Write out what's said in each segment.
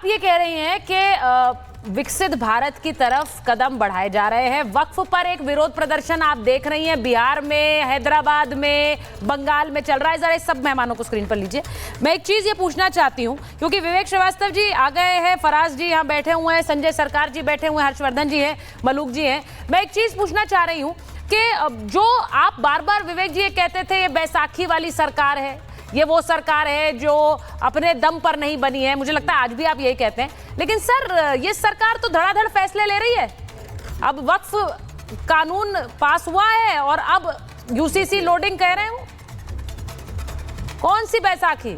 आप ये कह रही हैं कि विकसित भारत की तरफ कदम बढ़ाए जा रहे हैं। वक्फ पर एक विरोध प्रदर्शन आप देख रही हैं, बिहार में, हैदराबाद में, बंगाल में चल रहा है। जरा सब मेहमानों को स्क्रीन पर लीजिए। मैं एक चीज ये पूछना चाहती हूं, क्योंकि विवेक श्रीवास्तव जी आ गए हैं, फराज जी यहाँ बैठे हुए हैं, संजय सरकार जी बैठे हुए हैं, हर्षवर्धन जी हैं, मलूक जी हैं। मैं एक चीज पूछना चाह रही हूँ कि जो आप बार बार विवेक जी ये कहते थे ये बैसाखी वाली सरकार है, ये वो सरकार है जो अपने दम पर नहीं बनी है, मुझे लगता है आज भी आप यही कहते हैं, लेकिन सर ये सरकार तो धड़ाधड़ फैसले ले रही है। अब वक्फ कानून पास हुआ है और अब यूसीसी लोडिंग कह रहे हो, कौन सी बैसाखी?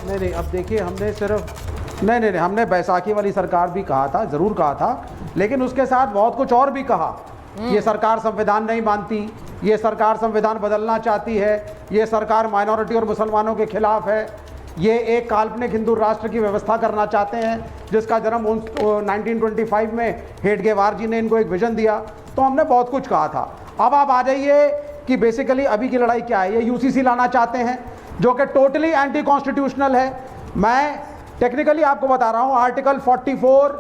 नहीं, अब देखिए हमने सिर्फ नहीं, हमने बैसाखी वाली सरकार भी कहा था, जरूर कहा था, लेकिन उसके साथ बहुत कुछ और भी कहा। ये सरकार संविधान नहीं मानती, ये सरकार संविधान बदलना चाहती है, ये सरकार माइनॉरिटी और मुसलमानों के खिलाफ है, ये एक काल्पनिक हिंदू राष्ट्र की व्यवस्था करना चाहते हैं जिसका जन्म 1925 में हेडगेवार जी ने इनको एक विजन दिया। तो हमने बहुत कुछ कहा था। अब आप आ जाइए कि बेसिकली अभी की लड़ाई क्या है। ये यूसीसी लाना चाहते हैं जो कि टोटली एंटी कॉन्स्टिट्यूशनल है। मैं टेक्निकली आपको बता रहा हूँ, आर्टिकल 44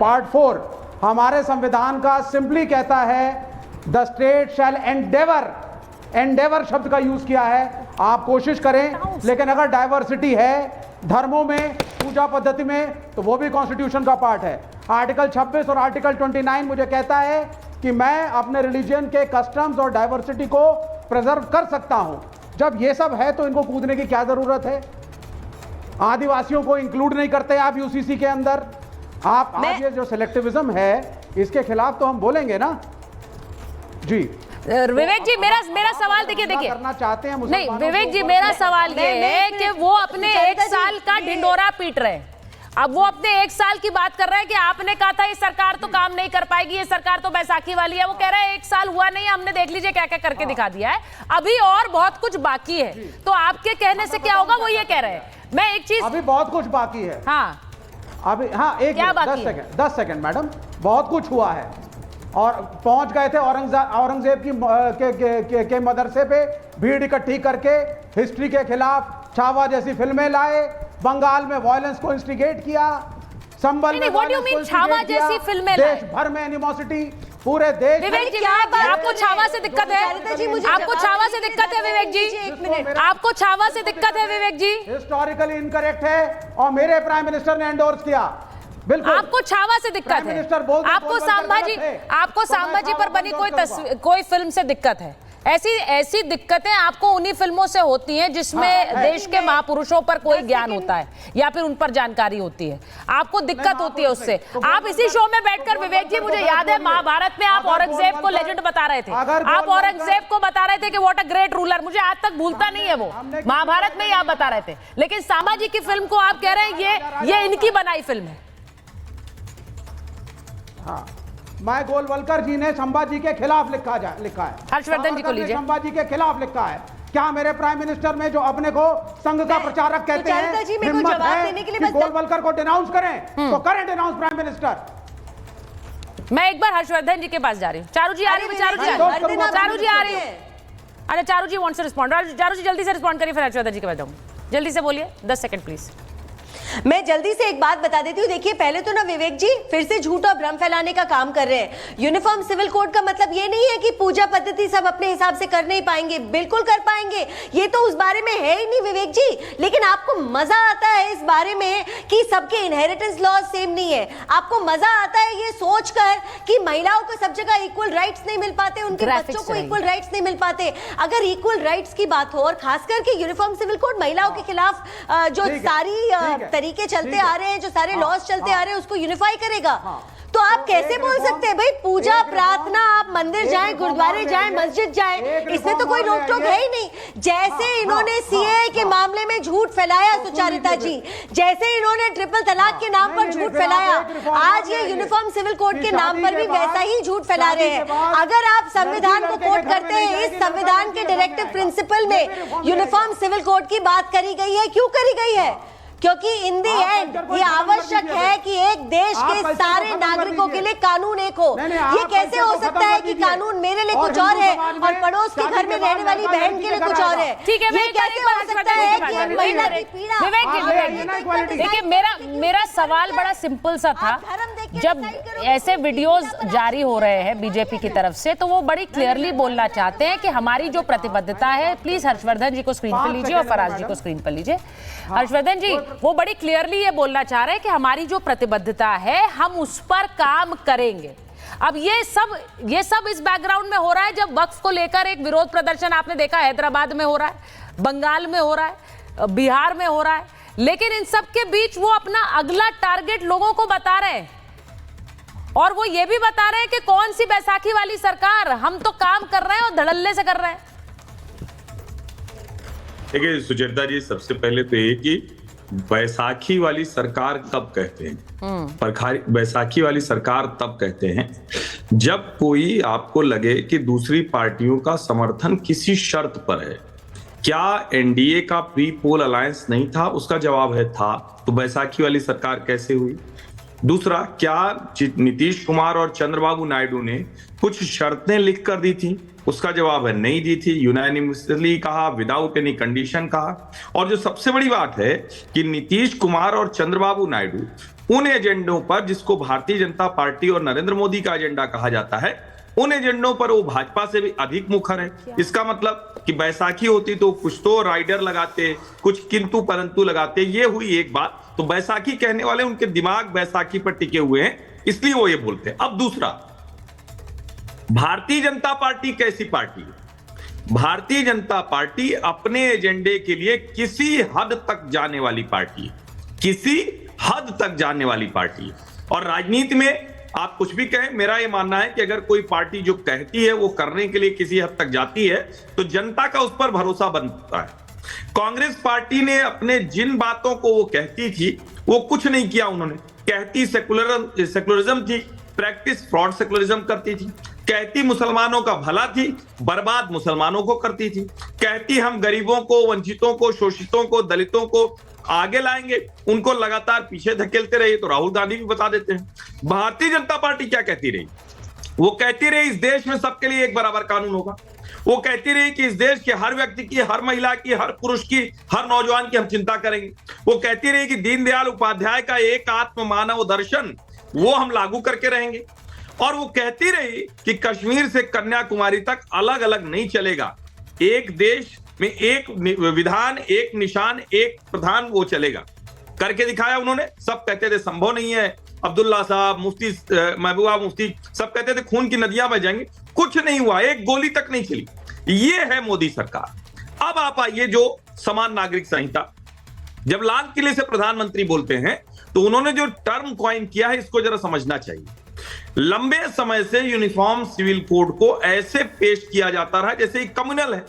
पार्ट 4 हमारे संविधान का सिंपली कहता है द स्टेट शैल एंडेवर शब्द का यूज किया है। आप कोशिश करें, लेकिन अगर डाइवर्सिटी है धर्मों में, पूजा पद्धति में, तो वो भी कॉन्स्टिट्यूशन का पार्ट है। आर्टिकल 26 और आर्टिकल 29 मुझे कहता है कि मैं अपने रिलीजन के कस्टम्स और डाइवर्सिटी को प्रिजर्व कर सकता हूं। जब ये सब है तो इनको कूदने की क्या जरूरत है? आदिवासियों को इंक्लूड नहीं करते आप यूसीसी के अंदर। आप आज ये जो सिलेक्टिविज्म है इसके खिलाफ तो हम बोलेंगे ना जी। विवेक जी मेरा सवाल देखिए करना चाहते हैं नहीं विवेक जी, मेरा सवाल ये है कि वो अपने 1 साल का ढिंडोरा पीट रहे हैं। अब वो अपने 1 साल की बात कर रहे हैं कि आपने कहा था ये सरकार तो काम नहीं कर पाएगी, ये सरकार तो बैसाखी वाली है। वो कह रहे हैं 1 साल हुआ नहीं, हमने देख लीजिए क्या क्या करके दिखा दिया है, अभी और बहुत कुछ बाकी है। तो आपके कहने से क्या होगा, वो ये कह रहे हैं। मैं एक चीज, अभी बहुत कुछ बाकी है। हाँ अभी, हाँ, एक 10 सेकंड मैडम, बहुत कुछ हुआ है और पहुंच गए थे औरंगजेब के मदरसे पे भीड़ इकट्ठी करके हिस्ट्री के खिलाफ छावा जैसी फिल्में लाए, बंगाल में वायलेंस को इंस्टिगेट किया, संबल में छावा जैसी फिल्में देश भर में एनिमोसिटी पूरे देश। विवेक जी आपको छावा से दिक्कत है, आपको छावा से दिक्कत है विवेक जी, आपको छावा से दिक्कत है विवेक जी। हिस्टोरिकली इनकरेक्ट है और मेरे प्राइम मिनिस्टर ने एंडोर्स किया। बिल्कुल, आपको छावा से दिक्कत है, आपको सांभाजी पर बनी कोई फिल्म से दिक्कत है। ऐसी दिक्कतें आपको उन्हीं फिल्मों से होती हैं जिसमें देश के महापुरुषों पर कोई ज्ञान होता है या फिर उन पर जानकारी होती है, आपको दिक्कत होती है उससे। आप इसी शो में बैठकर विवेक जी, मुझे याद है महाभारत में आप औरंगजेब को लेजेंड बता रहे थे, आप औरंगजेब को बता रहे थे कि व्हाट अ ग्रेट रूलर, मुझे आज तक भूलता नहीं है वो, महाभारत में ही आप बता रहे थे। लेकिन सांभाजी की फिल्म को आप कह रहे हैं ये इनकी बनाई फिल्म है। हाँ, मैं गोलवलकर जी ने संभाजी के खिलाफ लिखा है, हर्षवर्धन जी को लीजिए, संभाजी के खिलाफ लिखा है। क्या मेरे प्राइम मिनिस्टर में जो अपने को संघ का प्रचारक कहते हैं हिम्मत है कि गोलवलकर को डिनाउंस करें तो करें डिनाउंस प्राइम मिनिस्टर। मैं एक बार हर्षवर्धन जी के पास जा रही हूँ। चारू जी आ रही है, चारू जी आ रही है। अच्छा, चारू जी वांट्स टू रिस्पॉन्ड। चारू जी जल्दी से रिस्पॉन्ड करिए, फिर हर्षवर्धन जी के पास जाऊंगी। जल्दी से बोलिए, 10 सेकंड प्लीज। मैं जल्दी से एक बात बता देती हूँ। देखिए, पहले तो ना विवेक जी फिर से झूठ और भ्रम फैलाने का काम कर रहे हैं। यूनिफॉर्म सिविल कोड का मतलब ये नहीं है कि पूजा पद्धति सब अपने हिसाब से कर नहीं पाएंगे, बिल्कुल कर पाएंगे, ये तो उस बारे में है ही नहीं विवेक जी। लेकिन आपको मजा आता है इस बारे में कि सबके इनहेरिटेंस लॉज सेम नहीं है। आपको मजा आता है ये सोचकर कि महिलाओं को सब जगह इक्वल राइट्स नहीं मिल पाते, उनके बच्चों को इक्वल राइट्स नहीं मिल पाते। अगर इक्वल राइट्स की बात हो और खास करके यूनिफॉर्म सिविल कोड महिलाओं के खिलाफ जो सारी तरीके चलते आ रहे हैं, जो सारे लॉज चलते आ रहे हैं, उसको यूनिफाई करेगा। तो आप कैसे बोल सकते हैं भाई पूजा प्रार्थना, आप मंदिर जाएं, गुरुद्वारे जाएं, मस्जिद जाएं, इसमें तो कोई रोक टोक है ही नहीं। जैसे इन्होंने सीएए के मामले में झूठ फैलाया सुचारिता जी, जैसे इन्होंने ट्रिपल तलाक के नाम पर झूठ फैलाया, आज ये यूनिफॉर्म सिविल कोड के नाम पर भी वैसा ही झूठ फैला रहे हैं। अगर आप संविधान को कोट करते हैं, इस संविधान के डायरेक्टिव प्रिंसिपल में यूनिफॉर्म सिविल कोड की बात करी गई है, क्यों करी गई है? क्योंकि इन दी एंड ये आवश्यक है कि एक देश के सारे नागरिकों के लिए कानून एक हो। ये कैसे हो सकता है कि कानून मेरे लिए कुछ और है और पड़ोस के घर में रहने वाली बहन के लिए कुछ और है? ठीक है, ये कैसे हो सकता है कि एक महिला की पीड़ा? देखिए, मेरा सवाल बड़ा सिंपल सा था। जब ऐसे वीडियोस जारी हो रहे हैं बीजेपी की तरफ से, तो वो बड़ी क्लियरली बोलना चाहते हैं कि हमारी जो प्रतिबद्धता है, प्लीज हर्षवर्धन जी को स्क्रीन पर लीजिए और फराज जी को स्क्रीन पर लीजिए। हर्षवर्धन जी, वो बड़ी क्लियरली ये बोलना चाह रहे हैं कि हमारी जो प्रतिबद्धता है हम उस पर काम करेंगे। अब ये सब इस बैकग्राउंड में हो रहा है जब वक्फ को लेकर एक विरोध प्रदर्शन आपने देखा हैदराबाद में हो रहा है, बंगाल में हो रहा है, बिहार में हो रहा है, लेकिन इन सब के बीच वो अपना अगला टारगेट लोगों को बता रहे हैं और वो ये भी बता रहे हैं कि कौन सी बैसाखी वाली सरकार, हम तो काम कर रहे हैं और धड़ल्ले से कर रहे हैं। देखिए सुचेता जी, सबसे पहले तो ये कि बैसाखी वाली सरकार कब कहते हैं? बैसाखी वाली सरकार तब कहते हैं जब कोई आपको लगे कि दूसरी पार्टियों का समर्थन किसी शर्त पर है। क्या एनडीए का प्री पोल अलायंस नहीं था? उसका जवाब है था। तो बैसाखी वाली सरकार कैसे हुई? दूसरा, क्या नीतीश कुमार और चंद्रबाबू नायडू ने कुछ शर्तें लिख कर दी थी? उसका जवाब है नहीं दी थी। यूनानिमसली कहा, विदाउट एनी कंडीशन कहा। और जो सबसे बड़ी बात है कि नीतीश कुमार और चंद्रबाबू नायडू उन एजेंडों पर जिसको भारतीय जनता पार्टी और नरेंद्र मोदी का एजेंडा कहा जाता है, उन एजेंडों पर वो भाजपा से भी अधिक मुखर है। इसका मतलब कि बैसाखी होती तो कुछ तो राइडर लगाते, कुछ किंतु परंतु लगाते। ये हुई एक बात। तो बैसाखी कहने वाले, उनके दिमाग बैसाखी पर टिके हुए हैं, इसलिए वो ये बोलते हैं। अब दूसरा, भारतीय जनता पार्टी कैसी पार्टी है? भारतीय जनता पार्टी अपने एजेंडे के लिए किसी हद तक जाने वाली पार्टी है, किसी हद तक जाने वाली पार्टी है। और राजनीति में आप कुछ भी कहें, मेरा यह मानना है कि अगर कोई पार्टी जो कहती है वो करने के लिए किसी हद तक जाती है तो जनता का उस पर भरोसा बनता है। कांग्रेस पार्टी ने अपने जिन बातों को वो कहती थी वो कुछ नहीं किया। उन्होंने कहती सेकुलरिज्म थी, प्रैक्टिस फ्रॉड सेकुलरिज्म करती थी। कहती मुसलमानों का भला थी, बर्बाद मुसलमानों को करती थी। कहती हम गरीबों को, वंचितों को, शोषितों को, दलितों को आगे लाएंगे, उनको लगातार पीछे धकेलते रहे। तो राहुल गांधी भी बता देते हैं। भारतीय जनता पार्टी क्या कहती रही? वो कहती रही इस देश में सबके लिए एक बराबर कानून होगा। वो कहती रही कि इस देश के हर व्यक्ति की, हर महिला की, हर पुरुष की, हर नौजवान की हम चिंता करेंगे। वो कहती रही कि दीनदयाल उपाध्याय का एक आत्म मानव दर्शन वो हम लागू करके रहेंगे। और वो कहती रही कि कश्मीर से कन्याकुमारी तक अलग अलग नहीं चलेगा, एक देश में एक विधान, एक निशान, एक प्रधान वो चलेगा। करके दिखाया उन्होंने। सब कहते थे संभव नहीं है, अब्दुल्ला साहब, मुफ्ती महबूबा मुफ्ती सब कहते थे खून की नदियां बह जाएंगी। कुछ नहीं हुआ, एक गोली तक नहीं चली। ये है मोदी सरकार। अब आप आइए जो समान नागरिक संहिता, जब लाल किले से प्रधानमंत्री बोलते हैं तो उन्होंने जो टर्म कॉइन किया है इसको जरा समझना चाहिए। लंबे समय से यूनिफॉर्म सिविल कोड को ऐसे पेश किया जाता रहा जैसे एक कम्युनल है,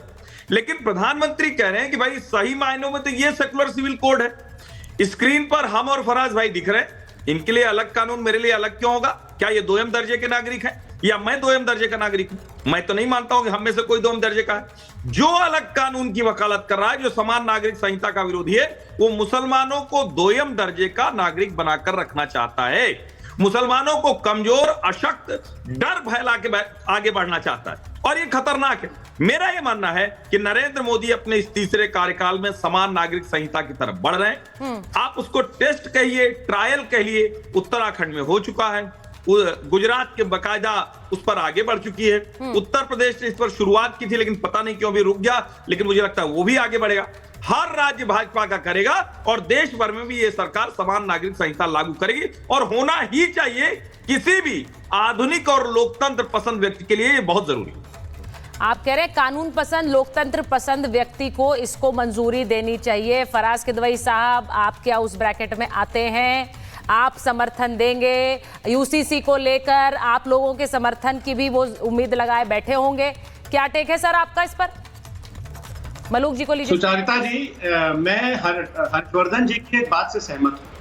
लेकिन प्रधानमंत्री कह रहे हैं कि भाई सही मायनों में तो ये सेकुलर सिविल कोड है। स्क्रीन पर हम और फराज भाई दिख रहे हैं, इनके लिए अलग कानून, मेरे लिए अलग क्यों होगा? क्या ये दोयम दर्जे के नागरिक हैं या मैं दोयम दर्जे का नागरिक हूं? मैं तो नहीं मानता हूं कि हम में से कोई दोयम दर्जे का है। जो अलग कानून की वकालत कर रहा है, जो समान नागरिक संहिता का विरोधी है, वो मुसलमानों को दोयम दर्जे का नागरिक बनाकर रखना चाहता है। मुसलमानों को कमजोर, अशक्त, डर फैला के आगे बढ़ना चाहता है और ये खतरनाक है। मेरा ये मानना है कि नरेंद्र मोदी अपने इस तीसरे कार्यकाल में समान नागरिक संहिता की तरफ बढ़ रहे हैं। आप उसको टेस्ट कहिए, ट्रायल कहिए, उत्तराखंड में हो चुका है, गुजरात के बकायदा उस पर आगे बढ़ चुकी है, उत्तर प्रदेश ने इस पर शुरुआत की थी लेकिन पता नहीं क्यों भी रुक गया, लेकिन मुझे लगता है वो भी आगे बढ़ेगा। हर राज्य भाजपा का करेगा और देश भर में भी ये सरकार समान नागरिक संहिता लागू करेगी और होना ही चाहिए। किसी भी आधुनिक और लोकतंत्र पसंद व्यक्ति के लिए ये बहुत जरूरी है। आप कह रहे हैं कानून पसंद, लोकतंत्र पसंद व्यक्ति को इसको मंजूरी देनी चाहिए। फराज किदवई साहब, आप क्या उस ब्रैकेट में आते हैं? आप समर्थन देंगे? यूसीसी को लेकर आप लोगों के समर्थन की भी वो उम्मीद लगाए बैठे होंगे। क्या टेक है सर आपका इस पर? मलूक जी को लीजिए। सुचारिता जी, मैं हर्षवर्धन जी की एक बात से सहमत हूं।